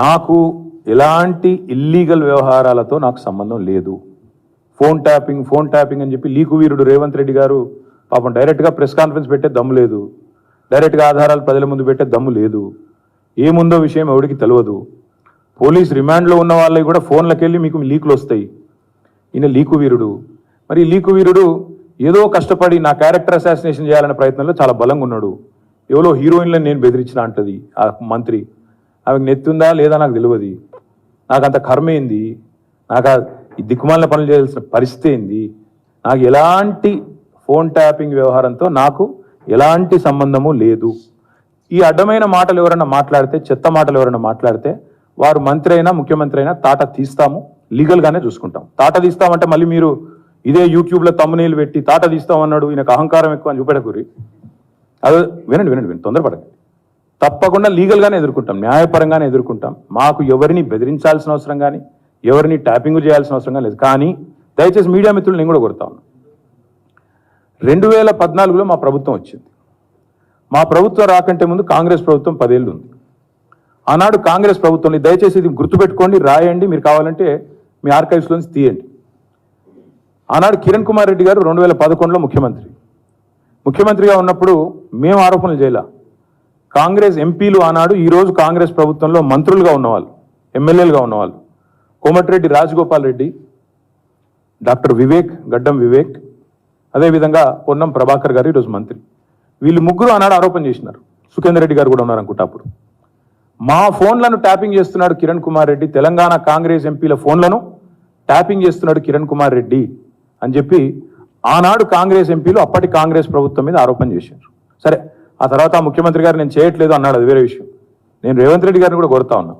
నాకు ఎలాంటి ఇల్లీగల్ వ్యవహారాలతో నాకు సంబంధం లేదు. ఫోన్ ట్యాపింగ్ అని చెప్పి లీకు వీరుడు రేవంత్ రెడ్డి గారు పాపం డైరెక్ట్గా ప్రెస్ కాన్ఫరెన్స్ పెట్టే దమ్ము లేదు, డైరెక్ట్గా ఆధారాలు ప్రజల ముందు పెట్టే దమ్ము లేదు, ఏముందో విషయం ఎవరికి తెలియదు. పోలీస్ రిమాండ్లో ఉన్న వాళ్ళకి కూడా ఫోన్లకు వెళ్ళి మీకు లీకులు వస్తాయి. ఈయన లీకు వీరుడు. మరి లీకు వీరుడు ఏదో కష్టపడి నా క్యారెక్టర్ అసాసినేషన్ చేయాలనే ప్రయత్నంలో చాలా బలంగా ఉన్నాడు. ఎవరో హీరోయిన్లను నేను బెదిరించిన అంటది ఆ మంత్రి. ఆమెకు నెత్తుందా లేదా నాకు తెలియదు. నాకు అంత కర్మ ఏంది, నాకు ఈ దిక్కుమాలిన పనులు చేయాల్సిన పరిస్థితి ఏంది, నాకు ఎలాంటి ఫోన్ ట్యాపింగ్ వ్యవహారంతో నాకు ఎలాంటి సంబంధము లేదు. ఈ అడ్డమైన మాటలు ఎవరైనా మాట్లాడితే, చెత్త మాటలు ఎవరైనా మాట్లాడితే వారు మంత్రి అయినా ముఖ్యమంత్రి అయినా తాట తీస్తాము, లీగల్గానే చూసుకుంటాం. తాట తీస్తామంటే మళ్ళీ మీరు ఇదే యూట్యూబ్లో తమ్మునీళ్ళు పెట్టి తాట తీస్తామన్నాడు ఈయనకు అహంకారం ఎక్కువ అని చూపెడకూరి. అదే వినండి తొందరపడకండి. తప్పకుండా లీగల్గానే ఎదుర్కొంటాం, న్యాయపరంగానే ఎదుర్కొంటాం. మాకు ఎవరిని బెదిరించాల్సిన అవసరం కానీ ఎవరిని ట్యాపింగ్ చేయాల్సిన అవసరం కానీ లేదు. కానీ దయచేసి మీడియా మిత్రులు నేను కూడా కొడతా ఉన్నాను. 2014లో మా ప్రభుత్వం వచ్చింది. మా ప్రభుత్వం రాకంటే ముందు కాంగ్రెస్ ప్రభుత్వం 10 ఏళ్ళు ఉంది. ఆనాడు కాంగ్రెస్ ప్రభుత్వంలో దయచేసి ఇది గుర్తుపెట్టుకోండి, రాయండి, మీరు కావాలంటే మీ ఆర్కైవ్స్లోంచి తీయండి. ఆనాడు కిరణ్ కుమార్ రెడ్డి గారు 2011లో ముఖ్యమంత్రిగా ఉన్నప్పుడు మేము ఆరోపణలు చేయలే. కాంగ్రెస్ ఎంపీలు ఆనాడు ఈరోజు కాంగ్రెస్ ప్రభుత్వంలో మంత్రులుగా ఉన్నవాళ్ళు, ఎమ్మెల్యేలుగా ఉన్నవాళ్ళు, కోమటిరెడ్డి రాజగోపాల్ రెడ్డి, డాక్టర్ గడ్డం వివేక్, అదేవిధంగా పొన్నం ప్రభాకర్ గారు ఈరోజు మంత్రి. వీళ్ళు ముగ్గురు ఆనాడు ఆరోపణ చేసినారు. సుఖేందర్ రెడ్డి గారు కూడా ఉన్నారు అనుకుంటా. అప్పుడు మా ఫోన్లను ట్యాపింగ్ చేస్తున్నాడు కిరణ్ కుమార్ రెడ్డి, తెలంగాణ కాంగ్రెస్ ఎంపీల ఫోన్లను ట్యాపింగ్ చేస్తున్నాడు కిరణ్ కుమార్ రెడ్డి అని చెప్పి ఆనాడు కాంగ్రెస్ ఎంపీలు అప్పటి కాంగ్రెస్ ప్రభుత్వం మీద ఆరోపణ చేశారు. సరే, ఆ తర్వాత ముఖ్యమంత్రి గారు నేను చేయట్లేదు అన్నాడు, అది వేరే విషయం. నేను రేవంత్ రెడ్డి గారిని కూడా కోరుతా ఉన్నా,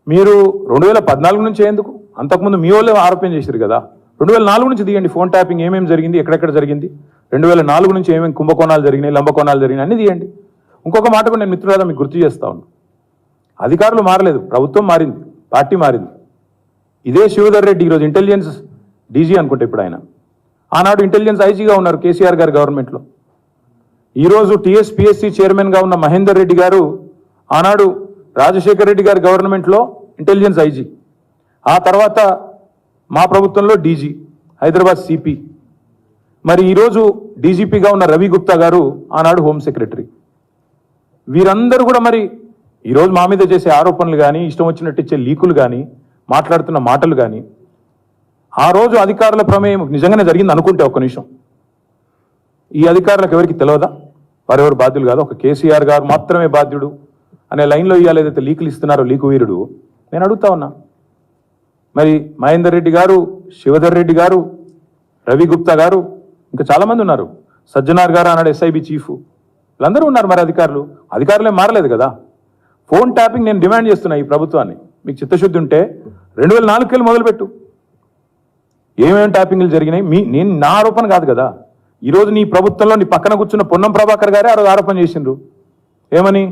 మీరు 2014 నుంచి ఎందుకు, అంతకుముందు మీ వాళ్ళే ఆరోపణ చేశారు కదా, 2004 నుంచి తీయండి. ఫోన్ ట్యాపింగ్ ఏమేమి జరిగింది, ఎక్కడెక్కడ జరిగింది, 2004 నుంచి ఏమేమి కుంభకోణాలు జరిగినాయి, లంబకోణాలు జరిగినాయి అన్ని తీయండి. ఇంకొక మాట కూడా నేను మిత్రులారా మీకు గుర్తు చేస్తా ఉన్నా, అధికారులు మారలేదు, ప్రభుత్వం మారింది, పార్టీ మారింది. ఇదే శివధర్ రెడ్డి ఈరోజు ఇంటెలిజెన్స్ డీజీ అనుకుంటే ఇప్పుడు ఆయన, ఆనాడు ఇంటెలిజెన్స్ ఐజీగా ఉన్నారు కేసీఆర్ గారి గవర్నమెంట్లో. ఈరోజు టీఎస్పీఎస్సీ చైర్మన్గా ఉన్న మహేందర్ రెడ్డి గారు ఆనాడు రాజశేఖర్ రెడ్డి గారి గవర్నమెంట్లో ఇంటెలిజెన్స్ ఐజీ, ఆ తర్వాత మా ప్రభుత్వంలో డీజీ, హైదరాబాద్ సిపి. మరి ఈరోజు డీజీపీగా ఉన్న రవి గుప్తా గారు ఆనాడు హోమ్ సెక్రటరీ. వీరందరూ కూడా మరి ఈరోజు మా మీద చేసే ఆరోపణలు కానీ, ఇష్టం వచ్చినట్టు ఇచ్చే లీకులు కానీ, మాట్లాడుతున్న మాటలు కానీ, ఆ రోజు అధికారుల ప్రమేయం నిజంగానే జరిగింది అనుకుంటే ఒక్క నిమిషం, ఈ అధికారులకు ఎవరికి తెలియదా, వారెవరు బాధ్యులు కాదు, ఒక కేసీఆర్ గారు మాత్రమే బాధ్యుడు అనే లైన్లో ఇవాళ ఏదైతే లీకులు ఇస్తున్నారో లీకు వీరుడు, నేను అడుగుతా ఉన్నా. మరి మహేందర్ రెడ్డి గారు, శివధర్ రెడ్డి గారు, రవి గుప్తా గారు, ఇంకా చాలామంది ఉన్నారు, సజ్జనార్ గారు అన్నాడు ఎస్ఐబి చీఫ్, వీళ్ళందరూ ఉన్నారు. మరి అధికారులే మారలేదు కదా. ఫోన్ ట్యాపింగ్ నేను డిమాండ్ చేస్తున్నా ఈ ప్రభుత్వాన్ని, మీకు చిత్తశుద్ధి ఉంటే 2004 వెళ్ళి మొదలుపెట్టు, ఏమేమి ట్యాపింగ్లు జరిగినాయి. నేను నా ఆరోపణ కాదు కదా. ఈరోజు నీ ప్రభుత్వంలో నీ పక్కన కూర్చున్న పొన్నం ప్రభాకర్ గారే ఆ రోజు ఆరోపణ చేసిండ్రు. ఏమని,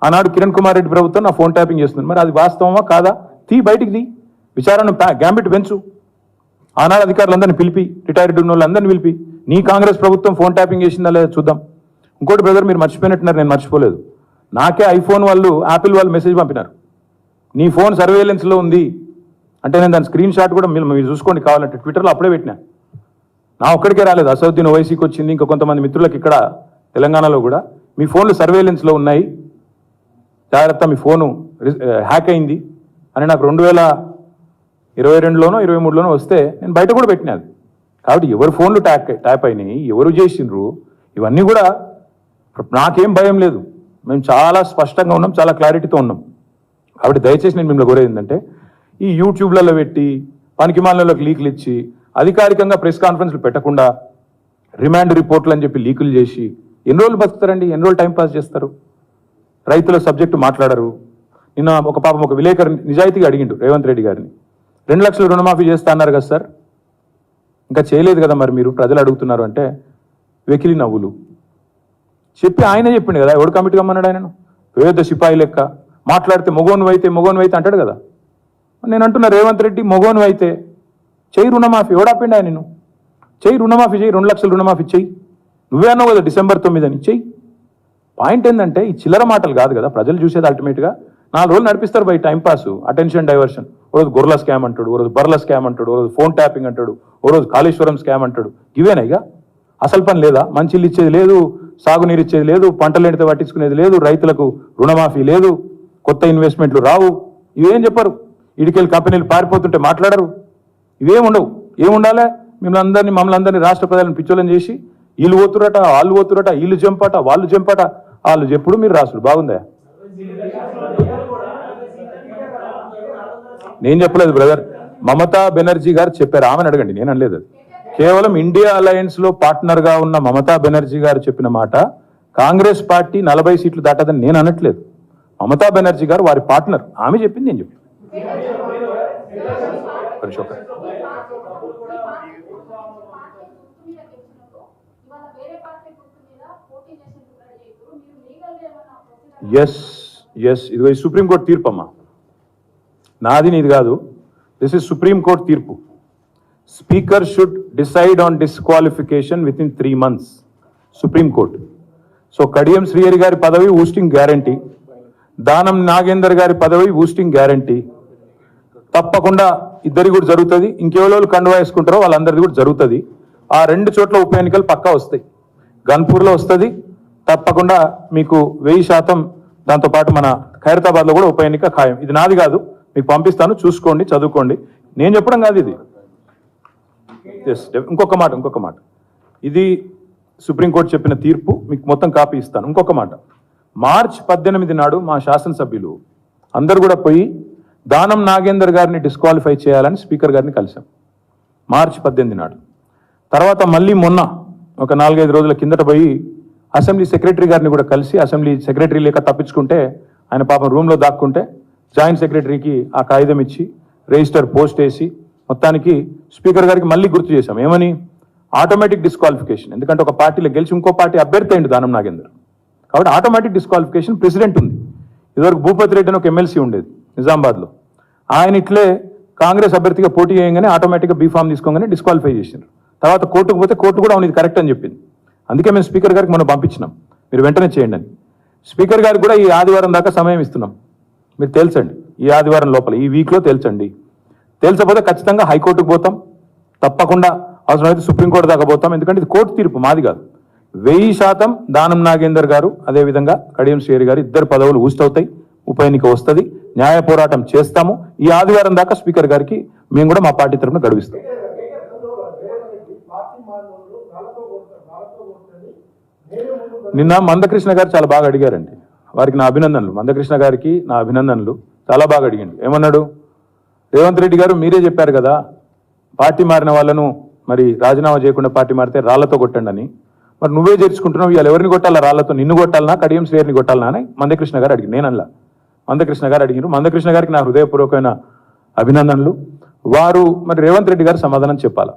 ఆనాడు కిరణ్ కుమార్ రెడ్డి ప్రభుత్వం నా ఫోన్ ట్యాపింగ్ చేస్తుంది. మరి అది వాస్తవమా కాదా, బయటికి తీ, విచారణ గ్యాంబిట్ పెంచు. ఆనాడు అధికారులందరినీ పిలిపి, రిటైర్డ్ ఉన్న వాళ్ళందరినీ పిలిపి, నీ కాంగ్రెస్ ప్రభుత్వం ఫోన్ ట్యాపింగ్ చేసిందా లేదా చూద్దాం. ఇంకోటి బ్రదర్, మీరు మర్చిపోయినట్టున్నారు, నేను మర్చిపోలేదు. నాకే ఐఫోన్ వాళ్ళు, యాపిల్ వాళ్ళు మెసేజ్ పంపినారు, నీ ఫోన్ సర్వేలెన్స్లో ఉంది అంటే. నేను దాని స్క్రీన్ షాట్ కూడా మీరు చూసుకోండి కావాలంటే, ట్విట్టర్లో అప్పుడే పెట్టినా. నా ఒక్కడికే రాలేదు, అసదుద్దీన్ ఓవైసీకి వచ్చింది, ఇంకా కొంతమంది మిత్రులకు ఇక్కడ తెలంగాణలో కూడా, మీ ఫోన్లు సర్వేలెన్స్లో ఉన్నాయి, జాగ్రత్త, మీ ఫోను హ్యాక్ అయింది అని నాకు 2022లోనో 2023లోనో వస్తే నేను బయట కూడా పెట్టినది. కాబట్టి ఎవరు ఫోన్లు ట్యాప్ అయినాయి, ఎవరు చేసిండ్రు, ఇవన్నీ కూడా నాకేం భయం లేదు. మేము చాలా స్పష్టంగా ఉన్నాం, చాలా క్లారిటీతో ఉన్నాం. కాబట్టి దయచేసి నేను మిమ్మల్ని కోరేది ఏంటంటే, ఈ యూట్యూబ్లలో పెట్టి పనికిమాలలోకి లీకులు ఇచ్చి అధికారికంగా ప్రెస్ కాన్ఫరెన్స్లు పెట్టకుండా రిమాండ్ రిపోర్ట్లు అని చెప్పి లీకులు చేసి ఎన్ని రోజులు బతుకుతారండి, ఎన్ని రోజులు టైంపాస్ చేస్తారు. రైతుల సబ్జెక్టు మాట్లాడరు. నిన్న ఒక విలేకరు నిజాయితీగా అడిగిండు రేవంత్ రెడ్డి గారిని, 2 లక్షల రుణమాఫీ చేస్తా అన్నారు కదా సార్, ఇంకా చేయలేదు కదా మరి మీరు, ప్రజలు అడుగుతున్నారు అంటే వెకిలి నవ్వులు చెప్పి ఆయనే చెప్పిండు కదా, ఎవడు కమిటీ కమ్మన్నాడు ఆయనను, పేద సిపాయి లెక్క మాట్లాడితే మొగోను అయితే అంటాడు కదా. నేను అంటున్నా, రేవంత్ రెడ్డి మొగోను అయితే చెయ్యి రుణమాఫీ, ఎవడాపిండి ఆయన, నేను చెయ్యి రుణమాఫీ, చెయ్యి 2 లక్షల రుణమాఫీ చెయ్యి, నువ్వే అన్నావు కదా December 9 అని చెయ్యి. పాయింట్ ఏంటంటే ఈ చిల్లర మాటలు కాదు కదా ప్రజలు చూసేది. అల్టిమేట్గా 4 రోజులు నడిపిస్తారు బై టైంపాస్, అటెన్షన్ డైవర్షన్. ఓ రోజు గొర్రెల స్కామ్ అంటాడు, ఓ రోజు బర్రెల స్కామ్ అంటాడు, ఓ రోజు ఫోన్ ట్యాపింగ్ అంటాడు, ఓ రోజు కాళేశ్వరం స్కామ్ అంటాడు. ఇవేనా ఇక? అసలు పని లేదా? మంచిలు ఇచ్చేది లేదు, సాగునీరు ఇచ్చేది లేదు, పంటలు ఎండితే పట్టించుకునేది లేదు, రైతులకు రుణమాఫీ లేదు, కొత్త ఇన్వెస్ట్మెంట్లు రావు. ఇవేం చెప్పరు. ఇడికెళ్ళి కంపెనీలు పారిపోతుంటే మాట్లాడరు. ఇవేం ఉండవు. ఏముండాలే? మమ్మల్ని అందరినీ రాష్ట్ర ప్రజలను పిచ్చోళ్ళని చేసి వీళ్ళు పోతురట, వాళ్ళు పోతురట, వీళ్ళు జంపట, వాళ్ళు జంపట, వాళ్ళు చెప్పుడు మీరు రాసుడు. బాగుందా? నేను చెప్పలేదు బ్రదర్, మమతా బెనర్జీ గారు చెప్పారు. ఆమెను అడగండి, నేను అనలేదు. అది కేవలం ఇండియా అలయన్స్ లో పార్ట్నర్ గా ఉన్న మమతా బెనర్జీ గారు చెప్పిన మాట. కాంగ్రెస్ పార్టీ 40 సీట్లు దాటదని నేను అనట్లేదు. మమతా బెనర్జీ గారు వారి పార్ట్నర్, ఆమె చెప్పింది నేను చెప్పాను. ఎస్ ఎస్, ఇదిగో ఈ సుప్రీంకోర్టు తీర్పు అమ్మా, నాది నీది కాదు. దిస్ ఇస్ సుప్రీంకోర్టు తీర్పు. Speaker should decide on disqualification with in 3 months. Supreme court. So Kadiyam Srihari గారి పదవి ఊస్టింగ్ గ్యారంటీ, దానం నాగేందర్ గారి పదవి ఊస్టింగ్ గ్యారంటీ. తప్పకుండా ఇద్దరి కూడా జరుగుతుంది. ఇంకెవరు కండువా వేసుకుంటారో వాళ్ళందరిది కూడా జరుగుతుంది. ఆ 2 చోట్ల ఉప ఎన్నికలు పక్కా వస్తాయి. గన్పూర్లో వస్తుంది తప్పకుండా మీకు 1000%. దాంతోపాటు మన ఖైరతాబాద్లో కూడా ఉప ఎన్నిక ఖాయం. ఇది నాది కాదు, మీకు పంపిస్తాను, చూసుకోండి, చదువుకోండి. నేను చెప్పడం కాదు ఇది. ఇంకొక మాట, ఇది సుప్రీంకోర్టు చెప్పిన తీర్పు, మీకు మొత్తం కాపీ ఇస్తాను. ఇంకొక మాట, మార్చి 18 నాడు మా శాసనసభ్యులు అందరు కూడా పోయి దానం నాగేందర్ గారిని డిస్క్వాలిఫై చేయాలని స్పీకర్ గారిని కలిశాం. మార్చి 18 నాడు. తర్వాత మళ్ళీ మొన్న ఒక 4-5 రోజుల కిందట పోయి అసెంబ్లీ సెక్రటరీ గారిని కూడా కలిసి, అసెంబ్లీ సెక్రటరీ లేక తప్పించుకుంటే ఆయన పాపం రూమ్లో దాక్కుంటే జాయింట్ సెక్రటరీకి ఆ కాగితం ఇచ్చి రిజిస్టర్ పోస్ట్ వేసి మొత్తానికి స్పీకర్ గారికి మళ్ళీ గుర్తు చేశాం. ఏమని? Automatic disqualification. ఎందుకంటే ఒక పార్టీలో గెలిచి ఇంకో పార్టీ అభ్యర్థి అయింది దానం నాగేందర్, కాబట్టి ఆటోమేటిక్ డిస్క్వాలిఫికేషన్ ప్రెసిడెంట్ ఉంది. ఇదివరకు భూపతి రెడ్డి అని ఒక ఎమ్మెల్సీ ఉండేది నిజామాబాద్లో, ఆయన ఇట్లే కాంగ్రెస్ అభ్యర్థిగా పోటీ చేయగానే ఆటోమేటిక్గా బీఫామ్ తీసుకోగానే డిస్క్వాలిఫై చేసినారు. తర్వాత కోర్టుకు పోతే కోర్టు కూడా అవును ఇది కరెక్ట్ అని చెప్పింది. అందుకే మేము స్పీకర్ గారికి మనం పంపించినాం, మీరు వెంటనే చేయండి అని. స్పీకర్ గారికి కూడా ఈ ఆదివారం దాకా సమయం ఇస్తున్నాం. మీరు తేల్చండి, ఈ ఆదివారం లోపల, ఈ వీక్లో తేల్చండి. తేల్చకపోతే ఖచ్చితంగా హైకోర్టుకు పోతాం, తప్పకుండా అవసరమైతే సుప్రీంకోర్టు దాకా పోతాం. ఎందుకంటే ఇది కోర్టు తీర్పు, మాది కాదు. 1000% దానం నాగేందర్ గారు అదేవిధంగా కడియం శ్రీహరి గారు ఇద్దరు పదవులు ఊస్తవుతాయి. ఉప ఎన్నిక వస్తుంది, న్యాయ పోరాటం చేస్తాము. ఈ ఆదివారం దాకా స్పీకర్ గారికి మేము కూడా మా పార్టీ తరఫున గడువిస్తాం. నిన్న మందకృష్ణ గారు చాలా బాగా అడిగారండి, వారికి నా అభినందనలు. మందకృష్ణ గారికి నా అభినందనలు. చాలా బాగా అడిగిండు. ఏమన్నాడు? రేవంత్ రెడ్డి గారు మీరే చెప్పారు కదా, పార్టీ మారిన వాళ్ళను మరి రాజీనామా చేయకుండా పార్టీ మారితే రాళ్లతో కొట్టండి అని. మరి నువ్వే చేర్చుకుంటున్నావు, ఇవాళ ఎవరిని కొట్టాలా? రాళ్లతో నిన్ను కొట్టాలనా కడియం శ్రేయర్ని కొట్టాలనా అని మందకృష్ణ గారు అడిగి, నేను అలా మందకృష్ణ గారు అడిగినారు. మందకృష్ణ గారికి నా హృదయపూర్వకమైన అభినందనలు. వారు మరి రేవంత్ రెడ్డి గారు సమాధానం చెప్పాలా.